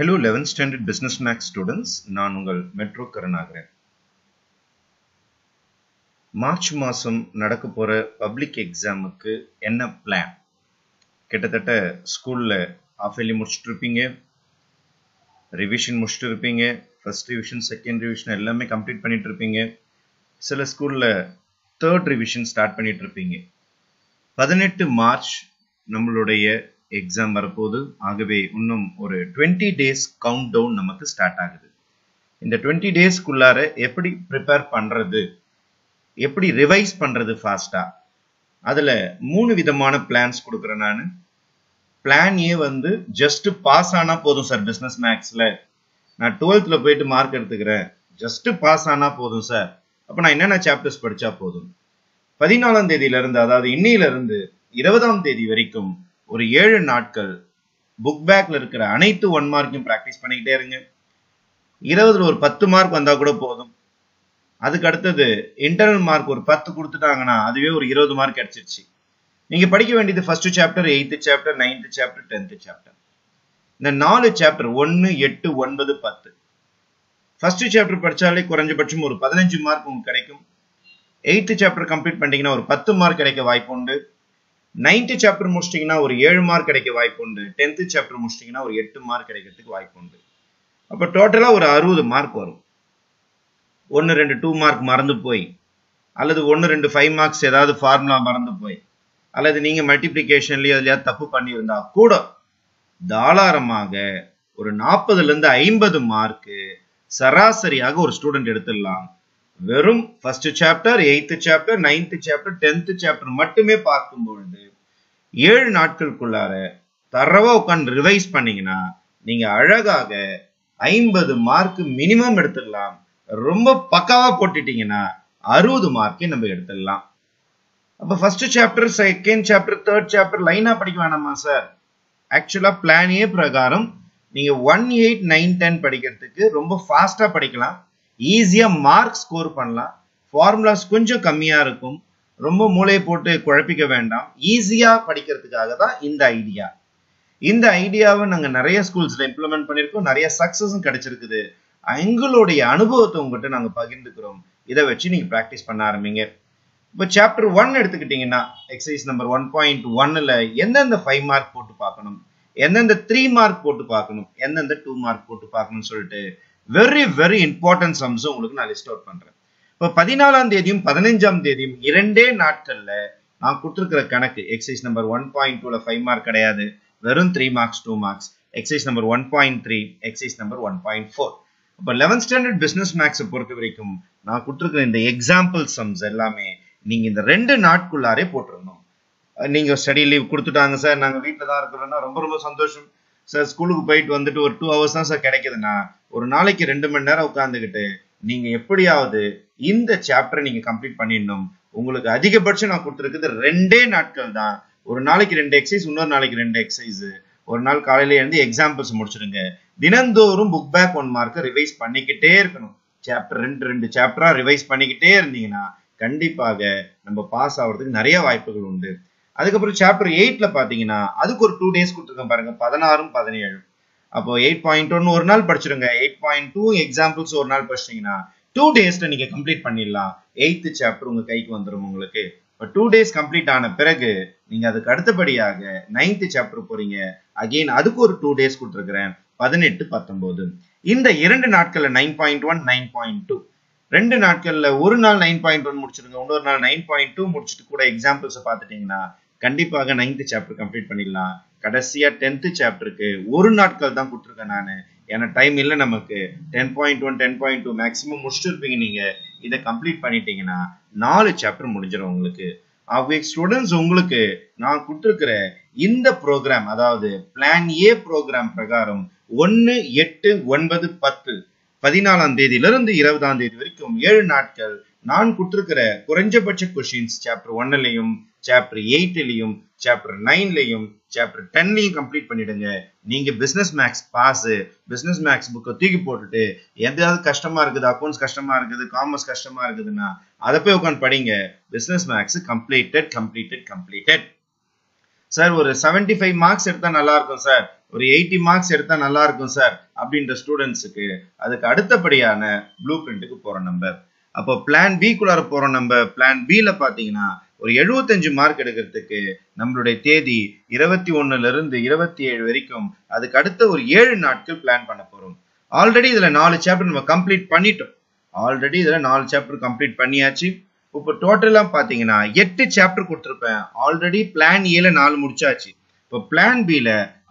Hello 11th standard business max students, நான் உங்கள் metro Karunakaran. March மாசம் நடக்க போற பப்ளிக் எக்ஸாமுக்கு என்ன பிளான்? கிட்டத்தட்ட ஸ்கூல்ல half yearly முடிச்சிட்டு இருப்பீங்க, ரிவிஷன் முடிச்சிட்டு இருப்பீங்க, ஃபர்ஸ்ட் ரிவிஷன் செகண்ட் ரிவிஷன் எல்லாமே கம்ப்ளீட் பண்ணிட்டு இருப்பீங்க. சில ஸ்கூல்ல தேர்ட் ரிவிஷன் ஸ்டார்ட் பண்ணிட்டு இருப்பீங்க. 18 மார்ச் நம்மளுடைய எக்ஸாம் வரப்போகுது. ஆகவே இன்னும் ஒரு 20 days கவுண்ட் டவுன் நமக்கு ஸ்டார்ட் ஆகுது. இந்த 20 daysக்குள்ளார எப்படி ப்ரிப்பேர் பண்றது, எப்படி ரிவைஸ் பண்றது ஃபாஸ்டா, அதுல 3 விதமான பிளான்ஸ் கொடுக்குறேன் நான். பிளான் ஏ வந்து ஜஸ்ட் பாஸ் ஆனா போதும் சார், பிசினஸ் மேக்ஸ்ல நான் 12th போயிட்டு மார்க் எடுத்துக்கிறேன், ஜஸ்ட் பாஸ் ஆனா போதும் சார், அப்ப நான் என்னென்ன சாப்டர்ஸ் படிச்சா போதும். 14ஆம் தேதியில இருந்து, அதாவது இன்னையில இருந்து 20ஆம் தேதி வரைக்கும் ஒரு 7 நாட்கள் புக் பேக்ல இருக்கிற அனைத்து 1 மார்க்கையும் பிராக்டிஸ் பண்ணிக்கிட்டே இருங்க. 20ல ஒரு 10 மார்க் வந்தா கூட போதும். அதுக்கு அடுத்தது இன்டர்னல் மார்க் ஒரு 10 கொடுத்துட்டாங்கன்னா அதுவே ஒரு 20 மார்க் கிடைச்சிருச்சு. நீங்க படிக்க வேண்டியது first chapter, 8th chapter, 9th chapter, 10th chapter. இந்த 4 சாப்டர் 1, 8, 9, 10. ஃபர்ஸ்ட் சாப்டர் படிச்சாலே குறைஞ்சபட்சம் ஒரு 15 மார்க் உங்களுக்கு கிடைக்கும். 8th சாப்டர் கம்ப்ளீட் பண்ணிட்டீங்கன்னா ஒரு 10 மார்க் கிடைக்க வாய்ப்பு உண்டு. 9th சாப்டர் முடிச்சிட்டீங்கன்னா ஒரு 7 மார்க் கிடைக்க வாய்ப்பு உண்டு. 10th சாப்டர் முடிச்சிட்டீங்கன்னா ஒரு 8 மார்க் கிடைக்கிறதுக்கு வாய்ப்பு உண்டு. அப்ப டோட்டலா ஒரு 60 மார்க் வரும். 1, 2, 2 மார்க் மறந்து போய், அல்லது 1, 2, 5 மார்க்ஸ் ஏதாவது ஃபார்முலா மறந்து போய், அல்லது நீங்க மல்டிப்ளிகேஷன்லயே அதுலயா தப்பு பண்ணியிருந்தா கூட தாராளமாக ஒரு 40ல இருந்து 50 மார்க் சராசரியாக ஒரு ஸ்டூடெண்ட் எடுத்துடலாம். வெறும் first chapter, 8th chapter, 9th chapter, 10th chapter மட்டுமே பார்க்கும் பொழுது 7 நாட்களுக்குள்ளார தரவா உட்கார்ந்து ரிவைஸ் பண்ணீங்கன்னா நீங்க அழகாக 50 மார்க் மினிமம் எடுத்துடலாம். ரொம்ப பக்காவா போட்டுட்டீங்கன்னா 60 மார்க்கே நம்ம எடுத்துடலாம். அப்ப first chapter, second chapter, third chapter லைனா படிக்க வேணாமா சார்? ஆக்சுவலா பிளான் ஏ பிரகாரம் நீங்க 1, 8, 9, 10 படிக்கிறதுக்கு ரொம்ப ஃபாஸ்டா படிக்கலாம். ஈஸியா மார்க் ஸ்கோர் பண்ணலாம். ஃபார்முலாஸ் கொஞ்சம் கம்மியா இருக்கும். ரொம்ப மூளையை போட்டு குழப்பிக்க வேண்டாம். ஈஸியா படிக்கிறதுக்காக தான் இந்த ஐடியா. இந்த ஐடியாவை நாங்க நிறைய ஸ்கூல்ஸ்ல இம்ப்ளிமெண்ட் பண்ணிருக்கோம். நிறைய சக்சஸும் கிடைச்சிருக்குது. எங்களுடைய அனுபவத்தை உங்ககிட்ட நாங்க பகிர்ந்துக்கிறோம். இதை வச்சு நீங்க பிராக்டிஸ் பண்ண ஆரம்பிங்க. இப்போ சாப்டர் 1 எடுத்துக்கிட்டீங்கன்னா எக்ஸசைஸ் நம்பர் 1.1ல எந்தெந்த 5 மார்க் போட்டு பார்க்கணும், எந்தெந்த 3 மார்க் போட்டு பார்க்கணும், எந்தெந்த 2 மார்க் போட்டு பார்க்கணும்னு சொல்லிட்டு வெரி வெரி இம்பார்ட்டன்ட் சம்ஸ் உங்களுக்கு நான் லிஸ்ட் அவுட் பண்றேன். இப்போ 14ஆம் தேதியும் 15ஆம் தேதியும் 2 நாட்கள்ல நான் கொடுத்துருக்கிற கணக்கு எக்ஸசைஸ் நம்பர் 1.2ல 5 மார்க் கிடையாது, வெறும் 3 marks 2 marks. Exercise number 1.3, exercise number 1.4. இப்போ 11th ஸ்டாண்டர்ட் பிசினஸ் மேக்ஸை பொறுத்த வரைக்கும் நான் கொடுத்துருக்கிற இந்த எக்ஸாம்பிள் சம்ஸ் எல்லாமே நீங்க இந்த 2 நாட்குள்ளாரே போட்டுருந்தோம். நீங்க ஸ்டடி லீவ் கொடுத்துட்டாங்க சார், நாங்க வீட்டுல தான் இருக்கிறோம்னா ரொம்ப ரொம்ப சந்தோஷம் சார். ஸ்கூலுக்கு போயிட்டு வந்துட்டு ஒரு 2 hours தான் சார் கிடைக்குதுன்னா ஒரு நாளைக்கு 2 மணி நேரம் உட்காந்துக்கிட்டு நீங்க எப்படியாவது இந்த சாப்டரை நீங்க கம்ப்ளீட் பண்ணிடணும். உங்களுக்கு அதிகபட்சம் நான் கொடுத்துருக்குது 2 நாட்கள் தான். ஒரு நாளைக்கு 2 எக்ஸசைஸ், இன்னொரு நாளைக்கு 2 எக்ஸசைஸ். ஒரு நாள் காலையில இருந்து எக்ஸாம்பிள்ஸ் முடிச்சிடுங்க. தினந்தோறும் புக் பேக் 1 மார்க்கை ரிவைஸ் பண்ணிக்கிட்டே இருக்கணும். சாப்டர் 2 சாப்டரா ரிவைஸ் பண்ணிக்கிட்டே இருந்தீங்கன்னா கண்டிப்பாக நம்ம பாஸ் ஆகிறதுக்கு நிறைய வாய்ப்புகள் உண்டு. அதுக்கப்புறம் சாப்டர் 8ல பாத்தீங்கன்னா அதுக்கு ஒரு 2 days கொடுத்துருக்கேன் பாருங்க, 16ம் 17. அப்போ 8.1 ஒரு நாள் படிச்சிருங்க, 8.2 எக்ஸாம்பிள்ஸ் ஒரு நாள் படிச்சிட்டீங்கன்னா 2 daysல நீங்க கம்ப்ளீட் பண்ணிடலாம். 8th சாப்டர் உங்க கைக்கு வந்துடும் உங்களுக்கு. இப்போ 2 days கம்ப்ளீட் ஆன பிறகு நீங்க அதுக்கு அடுத்தபடியாக 9th சாப்டர் போறீங்க. அகைன் அதுக்கு ஒரு 2 days கொடுத்துருக்கிறேன், 18, 19. இந்த 2 நாட்கள்ல 9.1, 9.2 2 நாட்கள்ல ஒரு நாள் 9.1 முடிச்சிருங்க, இன்னொரு நாள் 9.2 முடிச்சுட்டு கூட எக்ஸாம்பிள்ஸ் பார்த்துட்டீங்கன்னா கண்டிப்பாக 9th சாப்டர் கம்ப்ளீட் பண்ணிடலாம். கடைசியா 10th சாப்டருக்கு ஒரு நாட்கள் தான் கொடுத்துருக்கேன் நானு, ஏன்னா டைம் இல்லை நமக்கு. 10.1, 10.2 மேக்ஸிமம் முடிச்சுட்டு இருப்பீங்க. நீங்க இதை கம்ப்ளீட் பண்ணிட்டீங்கன்னா 4 சாப்டர் முடிஞ்சிடும் உங்களுக்கு. ஆகவே ஸ்டூடெண்ட்ஸ், உங்களுக்கு நான் கொடுத்துருக்கிற இந்த ப்ரோக்ராம், அதாவது பிளான் ஏ ப்ரோக்ராம் பிரகாரம் 1, 8, 9, 10 14ஆம் தேதியிலிருந்து 20ஆம் தேதி வரைக்கும் 7 நாட்கள் நான் கொடுத்திருக்கிற குறைஞ்சபட்ச கொஸ்டின்ஸ் சாப்டர் 1லயும், சாப்டர் 8லயும், சாப்டர் 9லயும், சாப்டர் 10லயும் கம்ப்ளீட் பண்ணிடுங்க. நீங்க business maths pass. Business maths புக்கை தூக்கி போட்டுட்டு எதாவது கஷ்டமா இருக்குது, அக்கௌண்ட்ஸ் கஷ்டமா இருக்குது, காமர்ஸ் கஷ்டமா இருக்குதுன்னா அதை போய் உட்காந்து படிங்க. Business maths completed. சார் ஒரு 75 மார்க்ஸ் எடுத்தா நல்லா இருக்கும் சார், ஒரு 80 மார்க்ஸ் எடுத்தா நல்லா இருக்கும் சார் அப்படின்ற ஸ்டூடெண்ட்ஸுக்கு அதுக்கு அடுத்தபடியான ப்ளூ பிரிண்ட்டுக்கு போறோம் நம்ம. அப்போ பிளான் பி குள்ளார போறோம் நம்ம. பிளான் பில பாத்தீங்கன்னா ஒரு 75 மார்க் எடுக்கிறதுக்கு நம்மளுடைய தேதி 21ல இருந்து 27 வரைக்கும் அதுக்கு அடுத்த ஒரு 7 நாட்கள் பிளான் பண்ண போறோம். ஆல்ரெடி இதுல 4 சாப்டர் நம்ம கம்ப்ளீட் பண்ணிட்டோம். பண்ணியாச்சு. இப்போ டோட்டலா பாத்தீங்கன்னா 8 சாப்டர் கொடுத்திருப்பேன். ஆல்ரெடி பிளான் ஏல 4 முடிச்சாச்சு. இப்போ பிளான் பில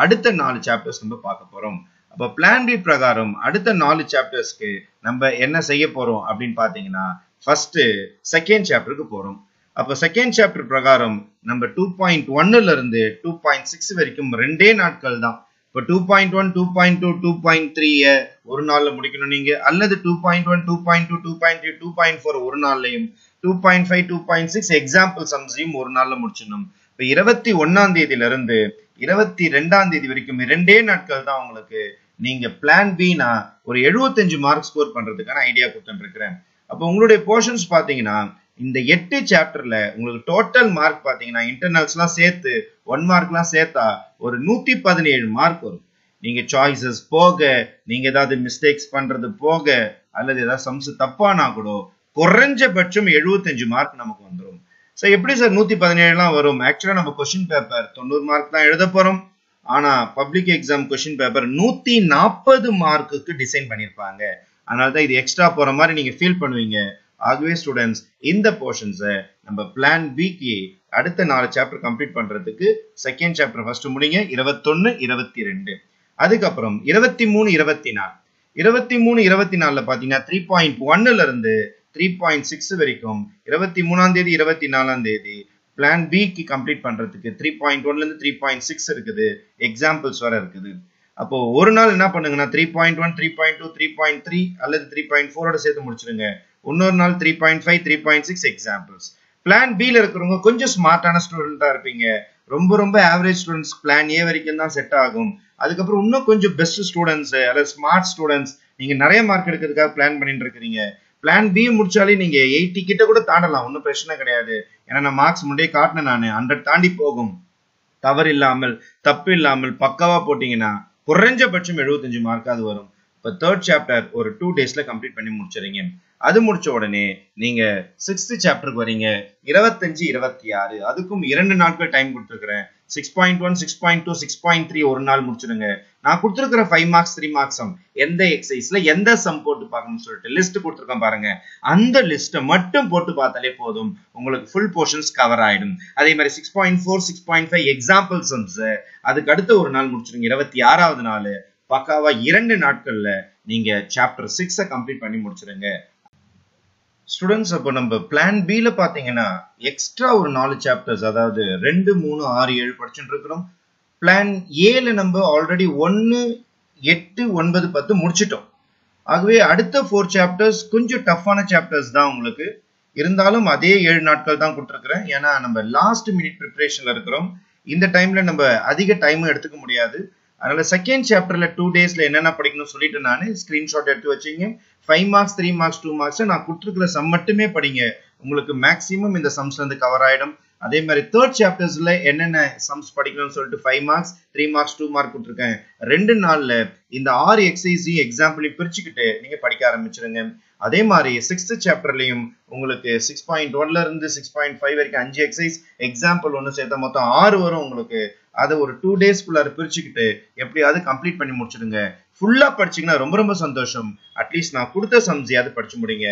அடுத்த 4 சாப்டர்ஸ் நம்ம பார்க்க போறோம். அப்ப பிளான் பி பிரகாரம் அடுத்த 4 சாப்டர்ஸ்க்கு நம்ம என்ன செய்ய போறோம் அப்படின்னு பாத்தீங்கன்னா ஃபர்ஸ்ட் செகண்ட் சாப்டருக்கு போறோம். அப்ப செகண்ட் சாப்டர் பிரகாரம் நம்ம 2.1ல இருந்து 2.6 வரைக்கும் 2 நாட்கள் தான். இப்ப 2.1, 2.2, 2.3 ஒரு நாள்ல முடிக்கணும் நீங்க, அல்லது 2.1, 2.2, 2.3, 2.4 ஒரு நாள்லயும், 2.5, 2.6 எக்ஸாம்பிள் சம்ஸையும் ஒரு நாள்ல முடிச்சிடணும். இப்ப 21ஆம் தேதியில இருந்து 22ஆம் தேதி வரைக்கும் 2 நாட்கள் தான் உங்களுக்கு. நீங்க பிளான் பினா ஒரு 75 மார்க் ஸ்கோர் பண்றதுக்கான ஐடியா கொடுத்துட்டு இருக்கிறேன். அப்ப உங்களுடைய போர்ஷன்ஸ் பாத்தீங்கன்னா இந்த 8 சாப்டர்ல உங்களுக்கு டோட்டல் மார்க் பாத்தீங்கன்னா இன்டர்னல்ஸ்லாம் சேர்த்து 1 மார்க்லாம் சேர்த்தா ஒரு 117 மார்க் வரும். நீங்க சாய்ஸஸ் போக, நீங்க ஏதாவது மிஸ்டேக்ஸ் பண்றது போக, அல்லது ஏதாவது சம்ஸ் தப்பானா கூட குறைஞ்சபட்சம் 75 மார்க் நமக்கு வந்துடும். சோ எப்படி சார் 117 வரும்? ஆக்சுவலா நம்ம கொஸ்டின் பேப்பர் 90 மார்க் தான் எழுத போறோம். ஆனா பப்ளிக் எக்ஸாம் கொஸ்டின் பேப்பர் 140 மார்க்குக்கு டிசைன் பண்ணிருப்பாங்க. அதனாலதான் இது எக்ஸ்ட்ரா போற மாதிரி நீங்க ஃபீல் பண்ணுவீங்க. ஆகவே ஸ்டூடெண்ட்ஸ் இந்த போர்ஷன்ஸை நம்ம பிளான் பிக்கு அடுத்த 4 சாப்டர் கம்ப்ளீட் பண்றதுக்கு செகண்ட் சாப்டர் ஃபர்ஸ்ட் முடிங்க. 21, 22, அதுக்கப்புறம் 23, 24. 23, 24ல பாத்தீங்கன்னா 3.1ல இருந்து 3.6 வரைக்கும் 23ஆம் தேதி 24ஆம் தேதி பிளான் பிக்கு கம்ப்ளீட் பண்றதுக்கு 3.1ல இருந்து 3.6 இருக்குது. எக்ஸாம்பிள்ஸ் வர இருக்குது. அப்போ ஒரு நாள் என்ன பண்ணுங்கன்னா 3.1, 3.2, 3.3 அல்லது 3.4 சேர்த்து முடிச்சிருங்க. இன்னொரு நாள் 3.5, 3.6 எக்ஸாம்பிள்ஸ். பிளான் பில இருக்கிறவங்க கொஞ்சம் ஸ்மார்ட்டான ஸ்டூடெண்டா இருப்பீங்க. ரொம்ப ஆவரேஜ் ஸ்டூடெண்ட்ஸ் பிளான் ஏ வரைக்கும் தான் செட் ஆகும். அதுக்கப்புறம் இன்னும் கொஞ்சம் பெஸ்ட் ஸ்டூடெண்ட்ஸ் அல்லது ஸ்மார்ட் ஸ்டூடெண்ட்ஸ் நீங்க நிறைய மார்க் எடுக்கிறதுக்காக பிளான் பண்ணிட்டு இருக்கீங்க. பிளான் பி முடிச்சாலே நீங்க 80 கிட்ட கூட தாண்டலாம், ஒன்னும் பிரச்சனை கிடையாது. ஏன்னா நான் மார்க்ஸ் முன்னே காட்டினேன், நான் 100 தாண்டி போகும். தவறு இல்லாமல் தப்பு இல்லாமல் பக்காவா போட்டீங்கன்னா குறைஞ்சபட்சம் 75 மார்க் அது வரும். இப்ப தேர்ட் சாப்டர் ஒரு 2 டேஸ்ல கம்ப்ளீட் பண்ணி முடிச்சிருங்க. அது முடிச்ச உடனே நீங்க 6th சாப்டருக்கு வரீங்க. 25, 26 அதுக்கும் 2 நாட்கள் டைம் கொடுத்துருக்கிறேன். 6.1, 6.2, 6.3 ஒரு நாள் முடிச்சிருங்க. நான் கொடுத்துருக்கிற 5 மார்க்ஸ் 3 மார்க்ஸ் சம் எந்த எக்ஸசைஸ்ல எந்த சம் போட்டு பார்க்கணும்னு சொல்லிட்டு லிஸ்ட் கொடுத்துருக்கேன் பாருங்க. அந்த லிஸ்ட்டை மட்டும் போட்டு பார்த்தாலே போதும், உங்களுக்கு ஃபுல் போர்ஷன்ஸ் கவர் ஆயிடும். அதே மாதிரி 6.4, 6.5 எக்ஸாம்பிள் சம்ஸ் அதுக்கு அடுத்த ஒரு நாள் முடிச்சிருங்க. 26வது நாள் பக்காவா 2 நாட்கள்ல நீங்க சாப்டர் 6 கம்ப்ளீட் பண்ணி முடிச்சிருங்க. ஸ்டூடெண்ட்ஸ் அப்போ நம்ம பிளான் பில பாத்தீங்கன்னா எக்ஸ்ட்ரா ஒரு 4 சாப்டர்ஸ், அதாவது 2, 3, 6, 7 படிச்சுட்டு இருக்கிறோம். பிளான் ஏல நம்ம ஆல்ரெடி 1, 8, 9, 10 முடிச்சிட்டோம். ஆகவே அடுத்த 4 சாப்டர்ஸ் கொஞ்சம் டஃப்பான சாப்டர்ஸ் தான் உங்களுக்கு. இருந்தாலும் அதே 7 நாட்கள் தான் கொடுத்துருக்கிறேன். ஏன்னா நம்ம லாஸ்ட் மினிட் ப்ரிப்பரேஷன்ல இருக்கிறோம். இந்த டைம்ல நம்ம அதிக டைமும் எடுத்துக்க முடியாது. அதனால செகண்ட் சாப்டர்ல 2 டேஸ்ல என்னென்ன படிக்கணும்னு சொல்லிட்டு நான் ஸ்கிரீன்ஷாட் எடுத்து வச்சுங்க. 5 மார்க்ஸ் 3 மார்க்ஸ் 2 மார்க்ஸ் நான் கொடுத்துருக்கிற சம் மட்டுமே படிங்க. உங்களுக்கு மேக்சிமம் இந்த சம்ஸ்ல இருந்து கவர் ஆயிடும். அதே மாதிரி தேர்ட் சாப்டர்ஸ்ல என்னென்ன சம்ஸ் படிக்கணும்னு சொல்லிட்டு 5 மார்க்ஸ் 3 மார்க்ஸ் 2 மார்க் கொடுத்துருக்கேன். 2 நாள்ல இந்த 6 எக்ஸசைஸையும் எக்ஸாம்பிளையும் பிரிச்சுக்கிட்டு நீங்க படிக்க ஆரம்பிச்சிருங்க. அதே மாதிரி 6th சாப்டர்லயும் உங்களுக்கு 6.1ல இருந்து 6.5 வரைக்கும் 5 எக்ஸசைஸ் எக்ஸாம்பிள் ஒன்னு சேர்த்தா மொத்தம் 6 வரும் உங்களுக்கு. அதை ஒரு 2 டேஸ்க்குள்ளார பிரிச்சுக்கிட்டு எப்படியாவது கம்ப்ளீட் பண்ணி முடிச்சிடுங்க. ஃபுல்லா படிச்சீங்கன்னா ரொம்ப சந்தோஷம். அட்லீஸ்ட் நான் கொடுத்த சம்ஸையாவது படிச்சு முடிங்க.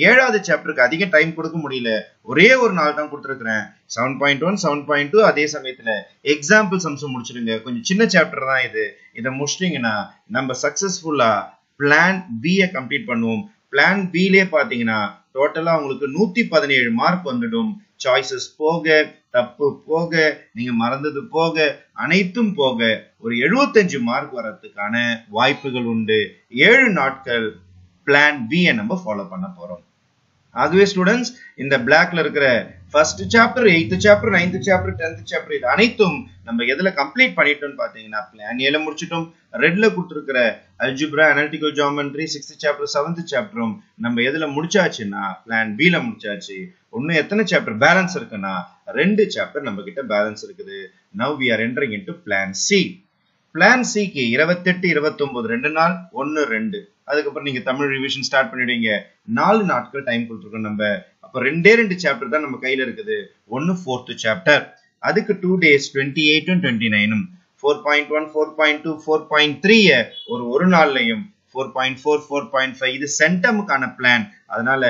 7வது சாப்டருக்கு அதிக டைம் கொடுக்க முடியல, ஒரே ஒரு நாள் தான் கொடுத்துருக்கிறேன். 7.1, 7.2 அதே சமயத்துல எக்ஸாம்பிள் சம்ஸ் முடிச்சிடுங்க. கொஞ்சம் சின்ன சாப்டர் தான் இது. இதை முடிச்சிட்டீங்கன்னா நம்ம சக்சஸ்ஃபுல்லா பிளான் பி கம்ப்ளீட் பண்ணுவோம். பிளான் பிலே பாத்தீங்கன்னா டோட்டலா உங்களுக்கு 117 மார்க் வந்துடும். சாய்ஸஸ் போக, தப்பு போக, நீங்க மறந்தது போக, அனைத்தும் போக ஒரு 75 மார்க் வரதுக்கான வாய்ப்புகள் உண்டு. 7 நாட்கள் பிளான் பி நம்ம ஃபாலோ பண்ண போறோம். ஆகவே ஸ்டூடெண்ட்ஸ் இந்த பிளாக்ல இருக்கிற first chapter, 8th chapter, 9th chapter, 10th chapter இது அனைத்தும் நம்ம எதுல கம்ப்ளீட் பண்ணிட்டோம்னு பாத்தீங்கன்னா பிளான் ஏல முடிச்சிட்டோம். ரெட்ல கொடுத்திருக்கிற algebra, analytical geometry 6th chapter, 7th சாப்டரும் நம்ம எதுல முடிச்சாச்சுன்னா பிளான் பில முடிச்சாச்சு. இன்னும் எத்தனை சாப்டர் பேலன்ஸ் இருக்குன்னா 2 சாப்டர் நம்ம கிட்ட பேலன்ஸ் இருக்குது. Now we are entering into plan C. Plan சிக்கு 28, 29 2 நாள் 1, 2. அதுக்கப்புறம் நீங்க தமிழ் ரிவிஷன் ஸ்டார்ட் பண்ணிடுவீங்க. 4 நாட்கள் டைம் கொடுத்துருக்கோம் நம்ம. அப்ப 2 சாப்டர் தான் நம்ம கையில இருக்குது. 1 4th சாப்டர். அதுக்கு 2 days 28 and 29. 4.1, 4.2, 4.3 ஒரு நாள்லயும் 4.4, 4.5 இது சென்டமுக்கான பிளான். அதனால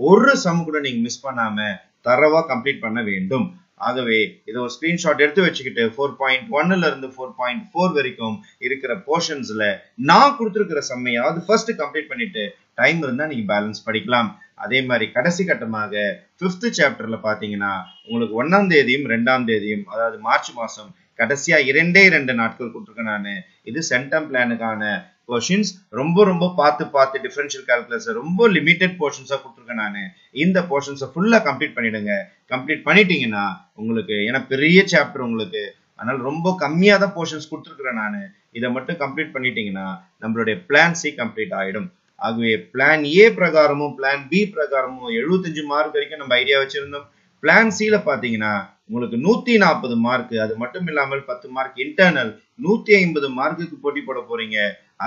ஒரு சம் கூட நீங்க மிஸ் பண்ணாம தரவா கம்ப்ளீட் பண்ண வேண்டும். ஆகவே இதை ஒரு ஸ்கிரீன்ஷாட் எடுத்து வச்சுக்கிட்டு 4.1ல இருந்து 4.4 வரைக்கும் இருக்கிற போர்ஷன்ஸ்ல நான் கொடுத்திருக்கிற சம்மையாவது ஃபர்ஸ்ட் கம்ப்ளீட் பண்ணிட்டு டைம் இருந்தா நீங்க பேலன்ஸ் படிக்கலாம். அதே மாதிரி கடைசி கட்டமாக 5th சாப்டர்ல பாத்தீங்கன்னா உங்களுக்கு 1ஆம் தேதியும் 2ஆம் தேதியும் அதாவது மார்ச் மாசம் கடைசியா 2 நாட்கள் கொடுத்துருக்கேன் நானு. இது சென்டம் பிளானுக்கான போர்ஷன்ஸ். ரொம்ப பார்த்து டிஃபரன்ஷியல் கால்குலஸ் ரொம்ப லிமிட்டட் போர்ஷன்ஸா கொடுத்துருக்கேன் நானு. இந்த போர்ஷன்ஸை ஃபுல்லா கம்ப்ளீட் பண்ணிடுங்க. கம்ப்ளீட் பண்ணிட்டீங்கன்னா உங்களுக்கு ஏன்னா பெரிய சாப்டர் உங்களுக்கு, அதனால ரொம்ப கம்மியா தான் போர்ஷன்ஸ் கொடுத்துருக்கிறேன் நானு. இதை மட்டும் கம்ப்ளீட் பண்ணிட்டீங்கன்னா நம்மளுடைய பிளான் சி கம்ப்ளீட் ஆயிடும். ஆகவே பிளான் ஏ பிரகாரமும் பிளான் பி பிரகாரமும் 75 மார்க் வரைக்கும் நம்ம ஐடியா வச்சிருந்தோம். பிளான் சில பாத்தீங்கன்னா உங்களுக்கு 140 மார்க், அது மட்டும் இல்லாமல் 10 மார்க் இன்டர்னல், 150 மார்க்குக்கு போட்டி போட போறீங்க.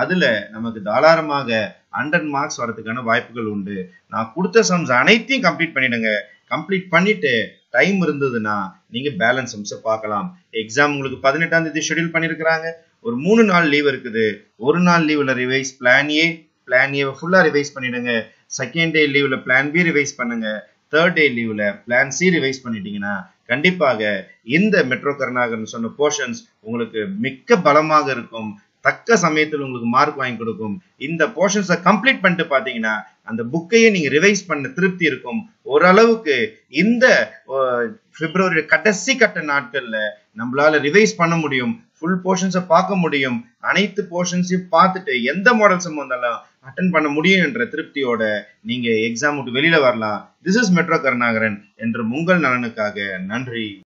அதுல நமக்கு தாராளமாக 100 மார்க்ஸ் வரதுக்கான வாய்ப்புகள் உண்டு. நான் கொடுத்த சம்ஸ் அனைத்தையும் கம்ப்ளீட் பண்ணிடுங்க. கம்ப்ளீட் பண்ணிட்டு டைம் இருந்ததுன்னா நீங்க பேலன்ஸ் சம்ஸ் பார்க்கலாம். எக்ஸாம் உங்களுக்கு 18ஆம் தேதி ஷெட்யூல் பண்ணிருக்காங்க. ஒரு 3 நாள் லீவ் இருக்குது. ஒரு நாள் லீவ்ல ரிவைஸ் பிளான் ஏ ஃபுல்லா ரிவைஸ் பண்ணிடுங்க. செகண்ட் டே லீவ்ல பிளான் பி ரிவைஸ் பண்ணுங்க. தேர்ட் டே லீவ்ல பிளான் சி ரிவைஸ் பண்ணிட்டீங்கன்னா கண்டிப்பாக இந்த மெட்ரோ கருணாகரன் சொன்ன போர்ஷன்ஸ் உங்களுக்கு மிக்க பலமாக இருக்கும். தக்க சமயத்தில் உங்களுக்கு மார்க் வாங்கி கொடுக்கும். இந்த போர்ஷன்ஸை கம்ப்ளீட் பண்ணிட்டு பாத்தீங்கன்னா அந்த புக்கையே நீங்க ரிவைஸ் பண்ண திருப்தி இருக்கும். ஓரளவுக்கு இந்த பிப்ரவரி கடைசி கட்ட நாட்கள்ல நம்மளால ரிவைஸ் பண்ண முடியும். ஃபுல் போர்ஷன்ஸை பார்க்க முடியும். அனைத்து போர்ஷன்ஸையும் பார்த்துட்டு எந்த மாடல் சம் வந்தாலும் அட்டன் பண்ண முடியும் என்ற திருப்தியோட நீங்க எக்ஸாம் விட்டு வெளியில வரலாம். திஸ் இஸ் மெட்ரோ கருணாகரன் என்று உங்கள் நலனுக்காக. நன்றி.